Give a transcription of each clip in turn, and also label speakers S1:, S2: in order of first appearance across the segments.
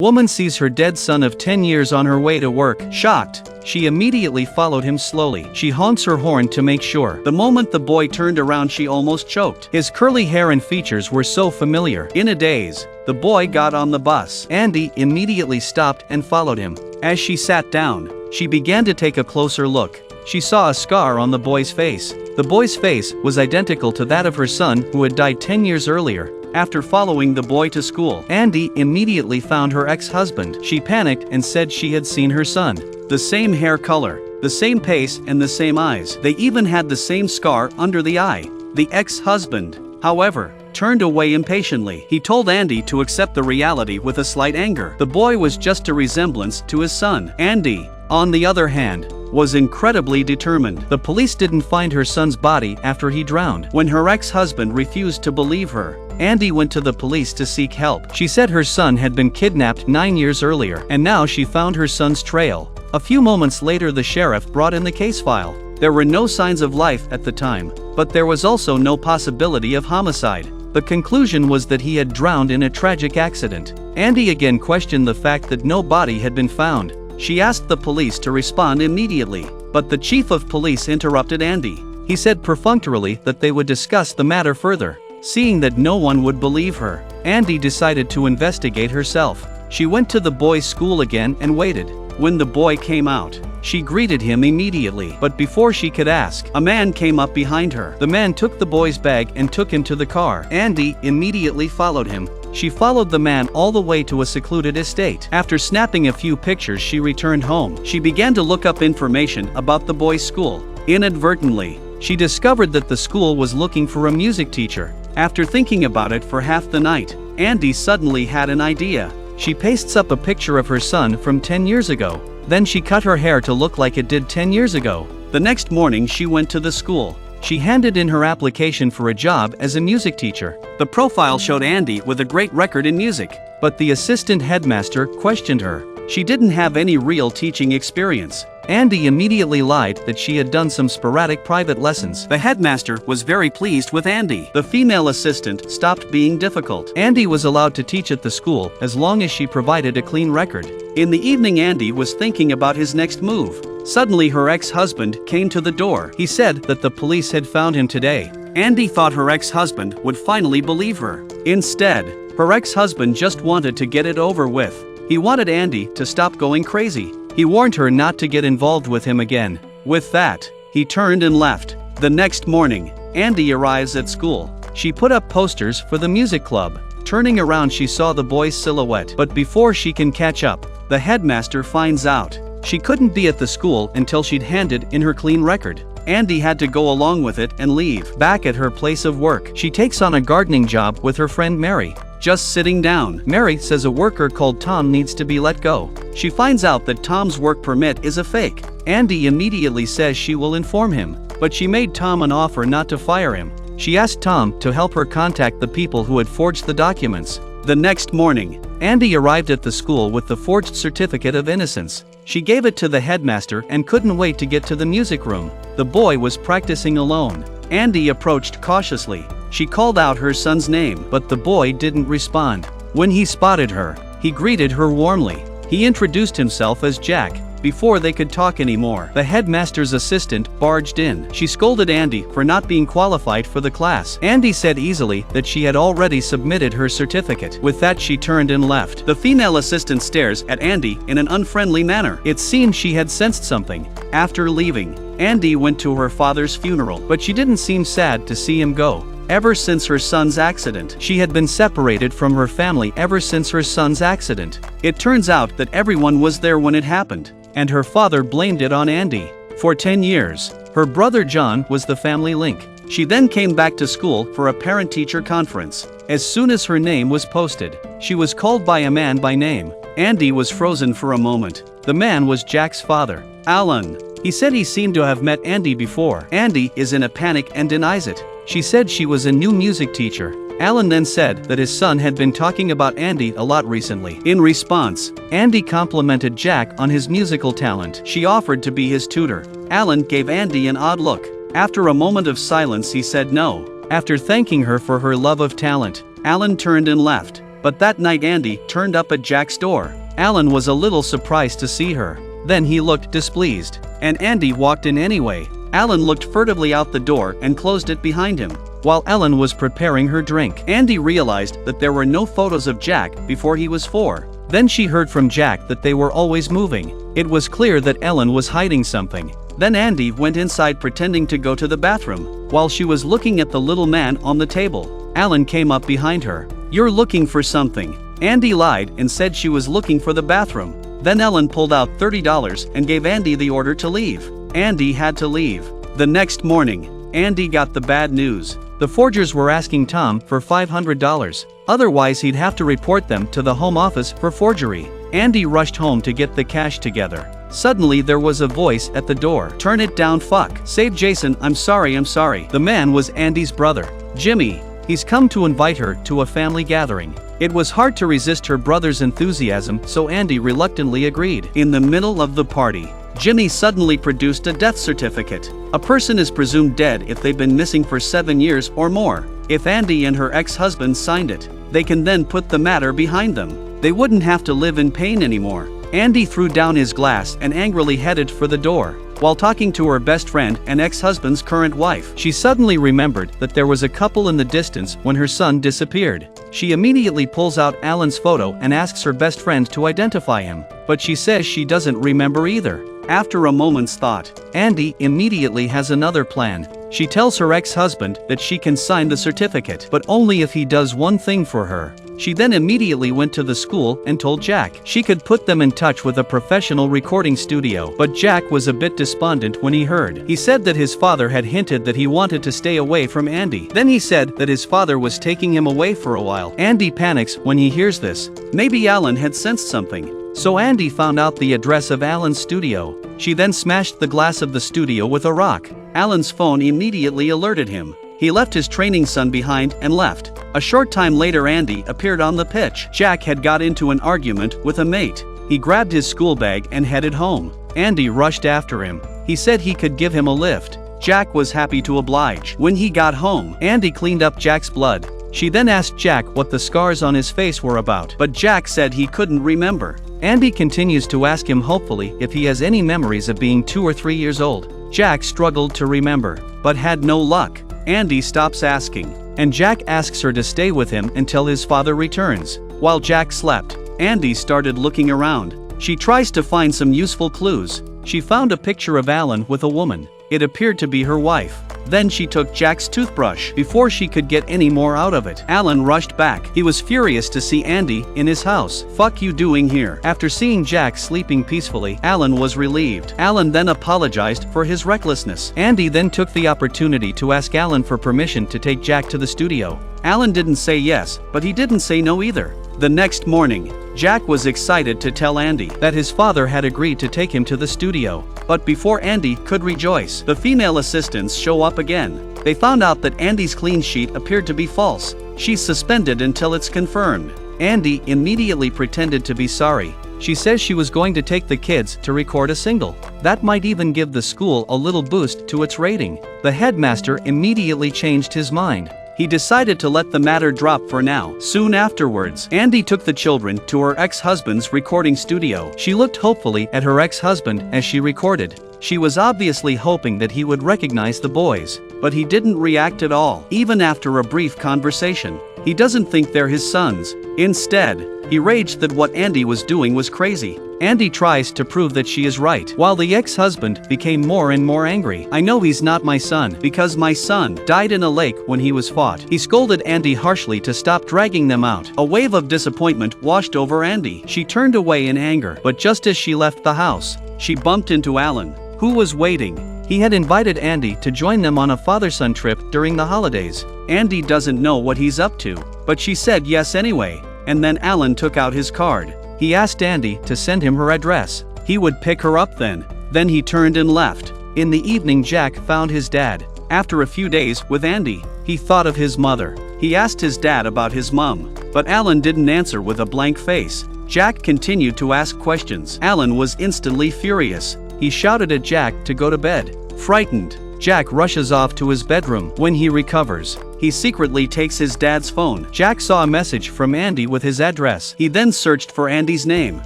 S1: Woman sees her dead son of 10 years on her way to work. Shocked, she immediately followed him slowly. She honks her horn to make sure. The moment the boy turned around, she almost choked. His curly hair and features were so familiar. In a daze, the boy got on the bus. Andy immediately stopped and followed him. As she sat down, she began to take a closer look. She saw a scar on the boy's face. The boy's face was identical to that of her son, who had died 10 years earlier. After following the boy to school, Andy immediately found her ex-husband. She panicked and said she had seen her son. The same hair color, the same pace, and the same eyes. They even had the same scar under the eye. The ex-husband, however, turned away impatiently. He told Andy to accept the reality with a slight anger. The boy was just a resemblance to his son. Andy, on the other hand, was incredibly determined. The police didn't find her son's body after he drowned. When her ex-husband refused to believe her, Andy went to the police to seek help. She said her son had been kidnapped 9 years earlier, and now she found her son's trail. A few moments later, the sheriff brought in the case file. There were no signs of life at the time, but there was also no possibility of homicide. The conclusion was that he had drowned in a tragic accident. Andy again questioned the fact that no body had been found. She asked the police to respond immediately, but the chief of police interrupted Andy. He said perfunctorily that they would discuss the matter further. Seeing that no one would believe her, Andy decided to investigate herself. She went to the boys' school again and waited. When the boy came out, she greeted him immediately, but before she could ask, a man came up behind her. The man took the boy's bag and took him to the car. Andy immediately followed him. She followed the man all the way to a secluded estate. After snapping a few pictures, she returned home. She began to look up information about the boys' school. Inadvertently, she discovered that the school was looking for a music teacher. After thinking about it for half the night, Andy suddenly had an idea. She pastes up a picture of her son from 10 years ago. Then she cut her hair to look like it did 10 years ago. The next morning she went to the school. She handed in her application for a job as a music teacher. The profile showed Andy with a great record in music, but the assistant headmaster questioned her. She didn't have any real teaching experience. Andy immediately lied that she had done some sporadic private lessons. The headmaster was very pleased with Andy. The female assistant stopped being difficult. Andy was allowed to teach at the school as long as she provided a clean record. In the evening, Andy was thinking about his next move. Suddenly her ex-husband came to the door. He said that the police had found him today. Andy thought her ex-husband would finally believe her. Instead, her ex-husband just wanted to get it over with. He wanted Andy to stop going crazy. He warned her not to get involved with him again. With that, he turned and left. The next morning, Andy arrives at school. She put up posters for the music club. Turning around, she saw the boy's silhouette. But before she can catch up, the headmaster finds out. She couldn't be at the school until she'd handed in her clean record. Andy had to go along with it and leave. Back at her place of work, she takes on a gardening job with her friend Mary. Just sitting down, Mary says a worker called Tom needs to be let go. She finds out that Tom's work permit is a fake. Andy immediately says she will inform him, but she made Tom an offer not to fire him. She asked Tom to help her contact the people who had forged the documents. The next morning, Andy arrived at the school with the forged certificate of innocence. She gave it to the headmaster and couldn't wait to get to the music room. The boy was practicing alone. Andy approached cautiously. She called out her son's name, but the boy didn't respond. When he spotted her, he greeted her warmly. He introduced himself as Jack. Before they could talk anymore, the headmaster's assistant barged in. She scolded Andy for not being qualified for the class. Andy said easily that she had already submitted her certificate. With that, she turned and left. The female assistant stares at Andy in an unfriendly manner. It seemed she had sensed something. After leaving, Andy went to her father's funeral, but she didn't seem sad to see him go. Ever since her son's accident, she had been separated from her family ever since her son's accident. It turns out that everyone was there when it happened, and her father blamed it on Andy. For 10 years, her brother John was the family link. She then came back to school for a parent-teacher conference. As soon as her name was posted, she was called by a man by name. Andy was frozen for a moment. The man was Jack's father, Alan. He said he seemed to have met Andy before. Andy is in a panic and denies it. She said she was a new music teacher. Alan then said that his son had been talking about Andy a lot recently. In response, Andy complimented Jack on his musical talent. She offered to be his tutor. Alan gave Andy an odd look. After a moment of silence, he said no. After thanking her for her love of talent, Alan turned and left. But that night Andy turned up at Jack's door. Alan was a little surprised to see her. Then he looked displeased. And Andy walked in anyway. Alan looked furtively out the door and closed it behind him. While Ellen was preparing her drink, Andy realized that there were no photos of Jack before he was 4. Then she heard from Jack that they were always moving. It was clear that Ellen was hiding something. Then Andy went inside pretending to go to the bathroom. While she was looking at the little man on the table, Alan came up behind her. "You're looking for something." Andy lied and said she was looking for the bathroom. Then Ellen pulled out $30 and gave Andy the order to leave. Andy had to leave. The next morning, Andy got the bad news. The forgers were asking Tom for $500. Otherwise he'd have to report them to the home office for forgery. Andy rushed home to get the cash together. Suddenly there was a voice at the door. "Turn it down, fuck. Save Jason, I'm sorry. The man was Andy's brother, Jimmy. He's come to invite her to a family gathering. It was hard to resist her brother's enthusiasm, so Andy reluctantly agreed. In the middle of the party, Jimmy suddenly produced a death certificate. A person is presumed dead if they've been missing for 7 years or more. If Andy and her ex-husband signed it, they can then put the matter behind them. They wouldn't have to live in pain anymore. Andy threw down his glass and angrily headed for the door. While talking to her best friend and ex-husband's current wife, she suddenly remembered that there was a couple in the distance when her son disappeared. She immediately pulls out Alan's photo and asks her best friend to identify him, but she says she doesn't remember either. After a moment's thought, Andy immediately has another plan. She tells her ex-husband that she can sign the certificate, but only if he does one thing for her. She then immediately went to the school and told Jack she could put them in touch with a professional recording studio, but Jack was a bit despondent when he heard. He said that his father had hinted that he wanted to stay away from Andy. Then he said that his father was taking him away for a while. Andy panics when he hears this. Maybe Alan had sensed something. So Andy found out the address of Alan's studio. She then smashed the glass of the studio with a rock. Alan's phone immediately alerted him. He left his training son behind and left. A short time later Andy appeared on the pitch. Jack had got into an argument with a mate. He grabbed his school bag and headed home. Andy rushed after him. He said he could give him a lift. Jack was happy to oblige. When he got home, Andy cleaned up Jack's blood. She then asked Jack what the scars on his face were about, but Jack said he couldn't remember. Andy continues to ask him hopefully if he has any memories of being 2 or 3 years old. Jack struggled to remember, but had no luck. Andy stops asking, and Jack asks her to stay with him until his father returns. While Jack slept, Andy started looking around. She tries to find some useful clues. She found a picture of Alan with a woman. It appeared to be her wife. Then she took Jack's toothbrush. Before she could get any more out of it, Alan rushed back. He was furious to see Andy in his house. "Fuck you doing here?" After seeing Jack sleeping peacefully, Alan was relieved. Alan then apologized for his recklessness. Andy then took the opportunity to ask Alan for permission to take Jack to the studio. Alan didn't say yes, but he didn't say no either. The next morning, Jack was excited to tell Andy that his father had agreed to take him to the studio. But before Andy could rejoice, the female assistants show up again. They found out that Andy's clean sheet appeared to be false. She's suspended until it's confirmed. Andy immediately pretended to be sorry. She says she was going to take the kids to record a single. That might even give the school a little boost to its rating. The headmaster immediately changed his mind. He decided to let the matter drop for now. Soon afterwards, Andy took the children to her ex-husband's recording studio. She looked hopefully at her ex-husband as she recorded. She was obviously hoping that he would recognize the boys, but he didn't react at all, even after a brief conversation. He doesn't think they're his sons. Instead, he raged that what Andy was doing was crazy. Andy tries to prove that she is right, while the ex-husband became more and more angry. "I know he's not my son, because my son died in a lake when he was fought." He scolded Andy harshly to stop dragging them out. A wave of disappointment washed over Andy. She turned away in anger, but just as she left the house, she bumped into Alan, who was waiting. He had invited Andy to join them on a father-son trip during the holidays. Andy doesn't know what he's up to, but she said yes anyway, and then Alan took out his card. He asked Andy to send him her address. He would pick her up then. Then he turned and left. In the evening Jack found his dad. After a few days with Andy, he thought of his mother. He asked his dad about his mom, but Alan didn't answer with a blank face. Jack continued to ask questions. Alan was instantly furious. He shouted at Jack to go to bed. Frightened, Jack rushes off to his bedroom. When he recovers, he secretly takes his dad's phone. Jack saw a message from Andy with his address. He then searched for Andy's name.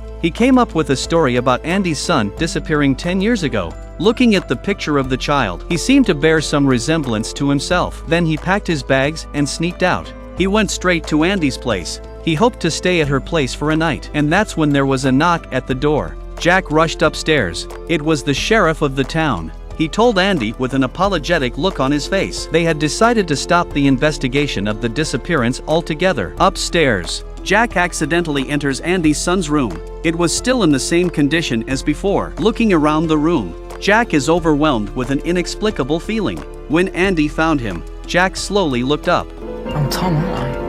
S1: He came up with a story about Andy's son disappearing 10 years ago. Looking at the picture of the child, he seemed to bear some resemblance to himself. Then he packed his bags and sneaked out. He went straight to Andy's place. He hoped to stay at her place for a night. And that's when there was a knock at the door. Jack rushed upstairs. It was the sheriff of the town. He told Andy with an apologetic look on his face. They had decided to stop the investigation of the disappearance altogether. Upstairs, Jack accidentally enters Andy's son's room. It was still in the same condition as before. Looking around the room, Jack is overwhelmed with an inexplicable feeling. When Andy found him, Jack slowly looked up.
S2: I'm Tom, aren't I?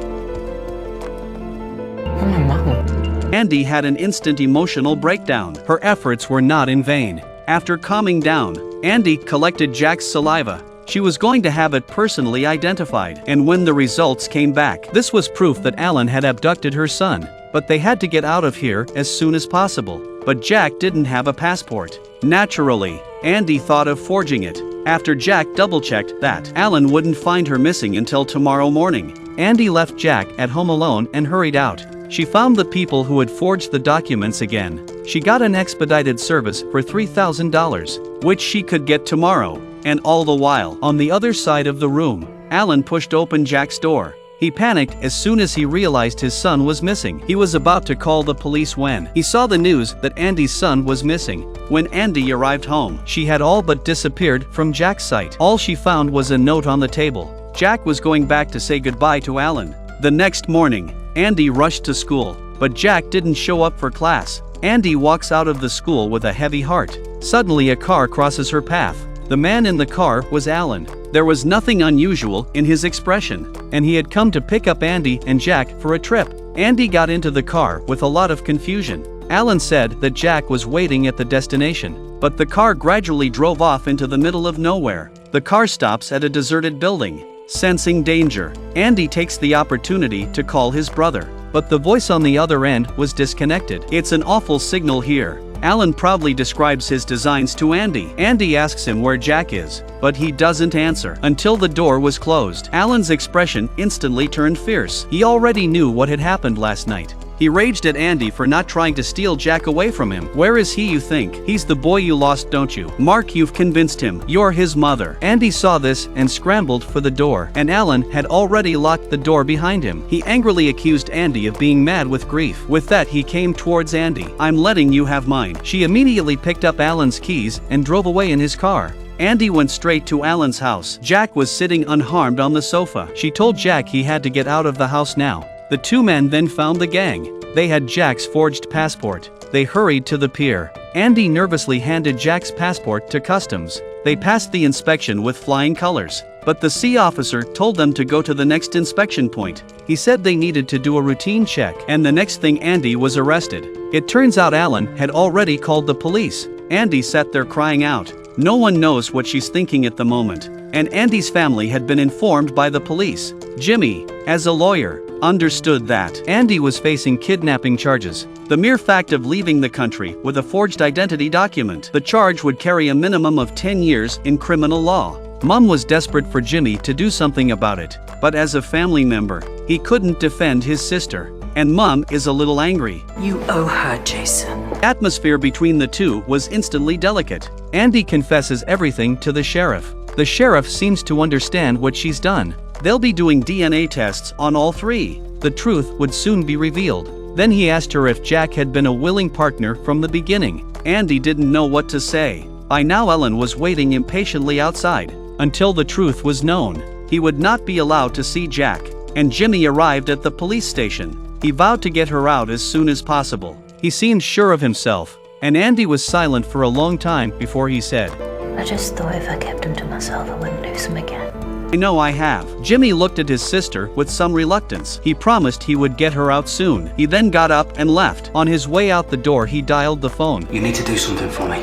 S2: I'm my mum.
S1: Andy had an instant emotional breakdown. Her efforts were not in vain. After calming down, Andy collected Jack's saliva. She was going to have it personally identified. And when the results came back, this was proof that Alan had abducted her son. But they had to get out of here as soon as possible. But Jack didn't have a passport. Naturally, Andy thought of forging it. After Jack double-checked that Alan wouldn't find her missing until tomorrow morning, Andy left Jack at home alone and hurried out. She found the people who had forged the documents again. She got an expedited service for $3,000, which she could get tomorrow. And all the while, on the other side of the room, Alan pushed open Jack's door. He panicked as soon as he realized his son was missing. He was about to call the police when he saw the news that Andy's son was missing. When Andy arrived home, she had all but disappeared from Jack's sight. All she found was a note on the table. Jack was going back to say goodbye to Alan. The next morning, Andy rushed to school, but Jack didn't show up for class. Andy walks out of the school with a heavy heart. Suddenly a car crosses her path. The man in the car was Alan. There was nothing unusual in his expression, and he had come to pick up Andy and Jack for a trip. Andy got into the car with a lot of confusion. Alan said that Jack was waiting at the destination, but the car gradually drove off into the middle of nowhere. The car stops at a deserted building. Sensing danger, Andy takes the opportunity to call his brother, but the voice on the other end was disconnected. It's an awful signal here. Alan proudly describes his designs to Andy. Andy asks him where Jack is, but he doesn't answer until the door was closed. Alan's expression instantly turned fierce. He already knew what had happened last night. He raged at Andy for not trying to steal Jack away from him. Where is he, you think? He's the boy you lost, don't you? Mark, you've convinced him. You're his mother. Andy saw this and scrambled for the door, and Alan had already locked the door behind him. He angrily accused Andy of being mad with grief. With that, he came towards Andy. I'm letting you have mine. She immediately picked up Alan's keys and drove away in his car. Andy went straight to Alan's house. Jack was sitting unharmed on the sofa. She told Jack he had to get out of the house now. The two men then found the gang. They had Jack's forged passport. They hurried to the pier. Andy nervously handed Jack's passport to customs. They passed the inspection with flying colors, but the sea officer told them to go to the next inspection point. He said they needed to do a routine check, and the next thing Andy was arrested. It turns out Alan had already called the police. Andy sat there crying out. No one knows what she's thinking at the moment, and Andy's family had been informed by the police. Jimmy, as a lawyer, understood that Andy was facing kidnapping charges. The mere fact of leaving the country with a forged identity document, the charge would carry a minimum of 10 years in criminal law. Mom was desperate for Jimmy to do something about it, but as a family member, he couldn't defend his sister. And Mom is a little angry.
S3: You owe her, Jason.
S1: The atmosphere between the two was instantly delicate. Andy confesses everything to the sheriff. The sheriff seems to understand what she's done. They'll be doing DNA tests on all three. The truth would soon be revealed. Then he asked her if Jack had been a willing partner from the beginning. Andy didn't know what to say. By now Ellen was waiting impatiently outside. Until the truth was known, he would not be allowed to see Jack. And Jimmy arrived at the police station. He vowed to get her out as soon as possible. He seemed sure of himself, and Andy was silent for a long time before he said,
S4: I just thought if I kept him to myself I wouldn't lose him again.
S1: I know I have. Jimmy looked at his sister with some reluctance. He promised he would get her out soon. He then got up and left. On his way out the door he dialed the phone.
S5: You need to do something for me.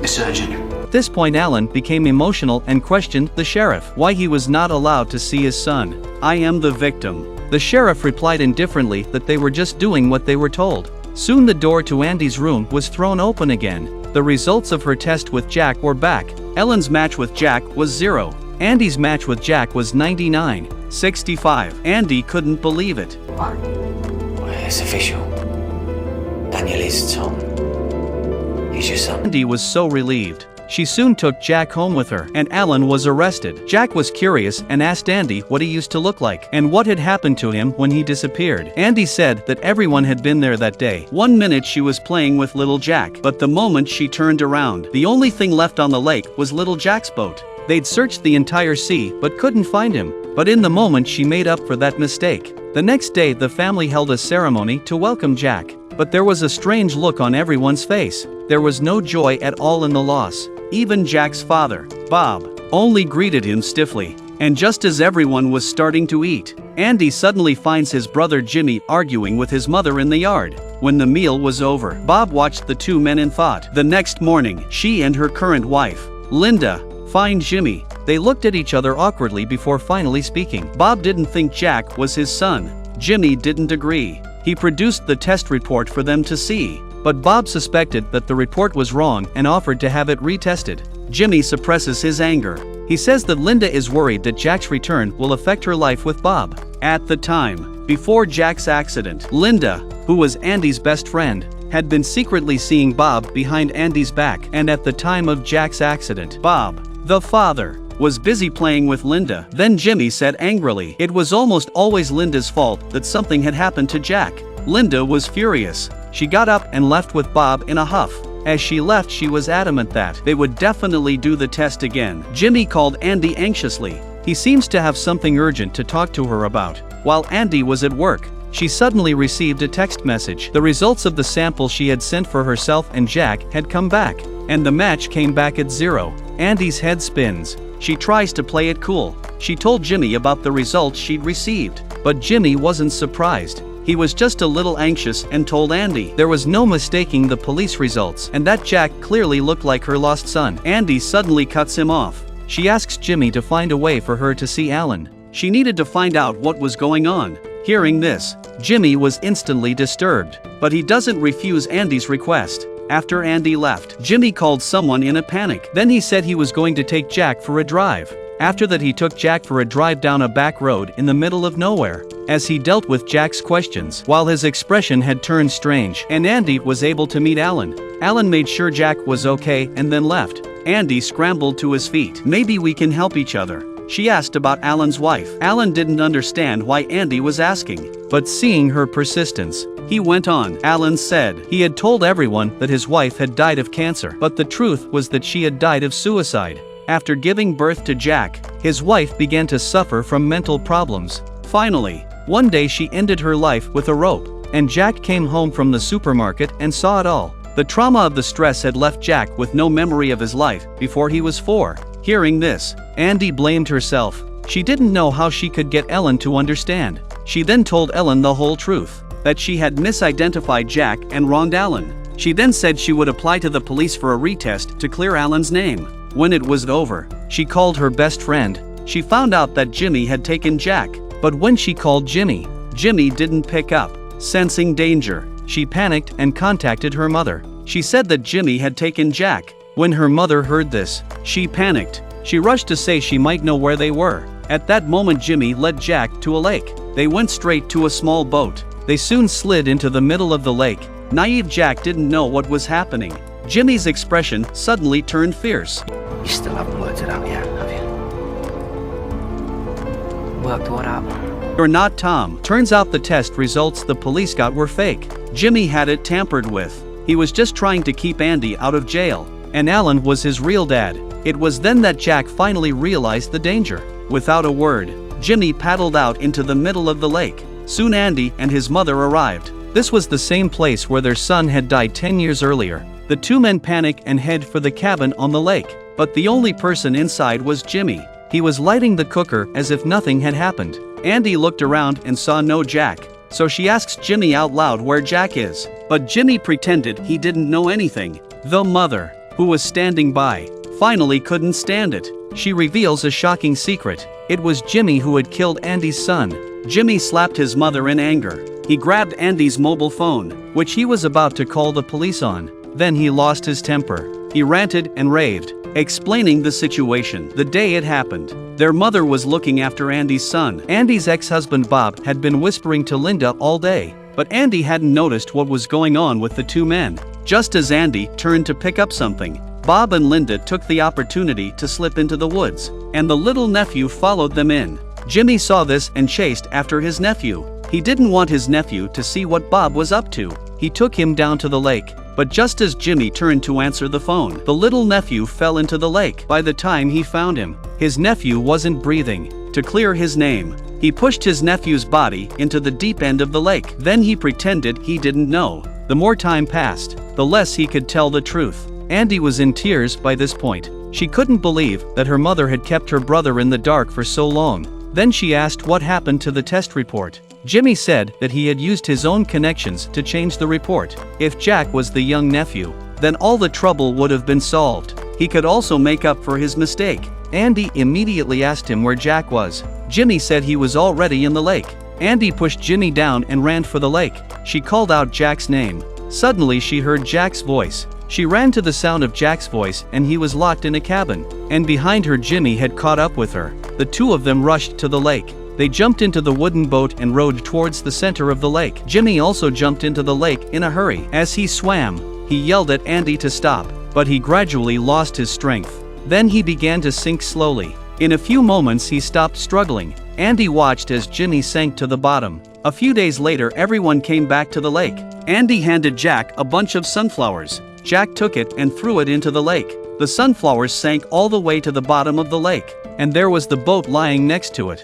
S5: It's urgent.
S1: At this point Alan became emotional and questioned the sheriff why he was not allowed to see his son. I am the victim. The sheriff replied indifferently that they were just doing what they were told. Soon the door to Andy's room was thrown open again. The results of her test with Jack were back. Ellen's match with Jack was 0. Andy's match with Jack was 99.65. Andy couldn't believe it.
S2: What?
S6: Well, it's official. Daniel is Tom. He's your son.
S1: Andy was so relieved. She soon took Jack home with her, and Alan was arrested. Jack was curious and asked Andy what he used to look like and what had happened to him when he disappeared. Andy said that everyone had been there that day. 1 minute she was playing with little Jack, but the moment she turned around, the only thing left on the lake was little Jack's boat. They'd searched the entire sea but couldn't find him. But in the moment she made up for that mistake. The next day the family held a ceremony to welcome Jack. But there was a strange look on everyone's face. There was no joy at all in the loss. Even Jack's father, Bob, only greeted him stiffly. And just as everyone was starting to eat, Andy suddenly finds his brother Jimmy arguing with his mother in the yard. When the meal was over, Bob watched the two men in thought. The next morning, she and her current wife, Linda, find Jimmy. They looked at each other awkwardly before finally speaking. Bob didn't think Jack was his son. Jimmy didn't agree. He produced the test report for them to see. But Bob suspected that the report was wrong and offered to have it retested. Jimmy suppresses his anger. He says that Linda is worried that Jack's return will affect her life with Bob. At the time, before Jack's accident, Linda, who was Andy's best friend, had been secretly seeing Bob behind Andy's back, and at the time of Jack's accident, Bob, the father, was busy playing with Linda. Then Jimmy said angrily, it was almost always Linda's fault that something had happened to Jack. Linda was furious. She got up and left with Bob in a huff. As she left, she was adamant that they would definitely do the test again. Jimmy called Andy anxiously. He seems to have something urgent to talk to her about. While Andy was at work, she suddenly received a text message. The results of the sample she had sent for herself and Jack had come back, and the match came back at 0. Andy's head spins. She tries to play it cool. She told Jimmy about the results she'd received, but Jimmy wasn't surprised. He was just a little anxious and told Andy there was no mistaking the police results and that Jack clearly looked like her lost son. Andy suddenly cuts him off. She asks Jimmy to find a way for her to see Alan. She needed to find out what was going on. Hearing this, Jimmy was instantly disturbed, but he doesn't refuse Andy's request. After Andy left, Jimmy called someone in a panic. Then he said he was going to take Jack for a drive. After that, he took Jack for a drive down a back road in the middle of nowhere. As he dealt with Jack's questions, while his expression had turned strange, and Andy was able to meet Alan. Alan made sure Jack was okay and then left. Andy scrambled to his feet. Maybe we can help each other. She asked about Alan's wife. Alan didn't understand why Andy was asking, but seeing her persistence, he went on. Alan said he had told everyone that his wife had died of cancer, but the truth was that she had died of suicide. After giving birth to Jack, his wife began to suffer from mental problems. Finally, one day she ended her life with a rope, and Jack came home from the supermarket and saw it all. The trauma of the stress had left Jack with no memory of his life before he was 4. Hearing this, Andy blamed herself. She didn't know how she could get Ellen to understand. She then told Ellen the whole truth, that she had misidentified Jack and wronged Alan. She then said she would apply to the police for a retest to clear Alan's name. When it was over, she called her best friend. She found out that Jimmy had taken Jack, but when she called Jimmy, Jimmy didn't pick up. Sensing danger, she panicked and contacted her mother. She said that Jimmy had taken Jack. When her mother heard this, she panicked. She rushed to say she might know where they were. At that moment, Jimmy led Jack to a lake. They went straight to a small boat. They soon slid into the middle of the lake. Naive Jack didn't know what was happening. Jimmy's expression suddenly turned fierce.
S6: You still haven't worked it out yet, have you?
S2: Worked what out?
S1: You're not Tom. Turns out the test results the police got were fake. Jimmy had it tampered with. He was just trying to keep Andy out of jail, and Alan was his real dad. It was then that Jack finally realized the danger. Without a word, Jimmy paddled out into the middle of the lake. Soon Andy and his mother arrived. This was the same place where their son had died 10 years earlier. The two men panic and head for the cabin on the lake, but the only person inside was Jimmy. He was lighting the cooker as if nothing had happened. Andy looked around and saw no Jack, so she asks Jimmy out loud where Jack is. But Jimmy pretended he didn't know anything. The mother, who was standing by, finally couldn't stand it. She reveals a shocking secret. It was Jimmy who had killed Andy's son. Jimmy slapped his mother in anger. He grabbed Andy's mobile phone, which he was about to call the police on. Then he lost his temper. He ranted and raved, explaining the situation. The day it happened, their mother was looking after Andy's son. Andy's ex-husband Bob had been whispering to Linda all day, but Andy hadn't noticed what was going on with the two men. Just as Andy turned to pick up something, Bob and Linda took the opportunity to slip into the woods, and the little nephew followed them in. Jimmy saw this and chased after his nephew. He didn't want his nephew to see what Bob was up to. He took him down to the lake, but just as Jimmy turned to answer the phone, the little nephew fell into the lake. By the time he found him, his nephew wasn't breathing. To clear his name, he pushed his nephew's body into the deep end of the lake. Then he pretended he didn't know. The more time passed, the less he could tell the truth. Andy was in tears by this point. She couldn't believe that her mother had kept her brother in the dark for so long. Then she asked what happened to the test report. Jimmy said that he had used his own connections to change the report. If Jack was the young nephew, then all the trouble would have been solved. He could also make up for his mistake. Andy immediately asked him where Jack was. Jimmy said he was already in the lake. Andy pushed Jimmy down and ran for the lake. She called out Jack's name. Suddenly she heard Jack's voice. She ran to the sound of Jack's voice, and he was locked in a cabin. And behind her, Jimmy had caught up with her. The two of them rushed to the lake. They jumped into the wooden boat and rowed towards the center of the lake. Jimmy also jumped into the lake in a hurry. As he swam, he yelled at Andy to stop, but he gradually lost his strength. Then he began to sink slowly. In a few moments he stopped struggling. Andy watched as Jimmy sank to the bottom. A few days later, everyone came back to the lake. Andy handed Jack a bunch of sunflowers. Jack took it and threw it into the lake. The sunflowers sank all the way to the bottom of the lake, and there was the boat lying next to it.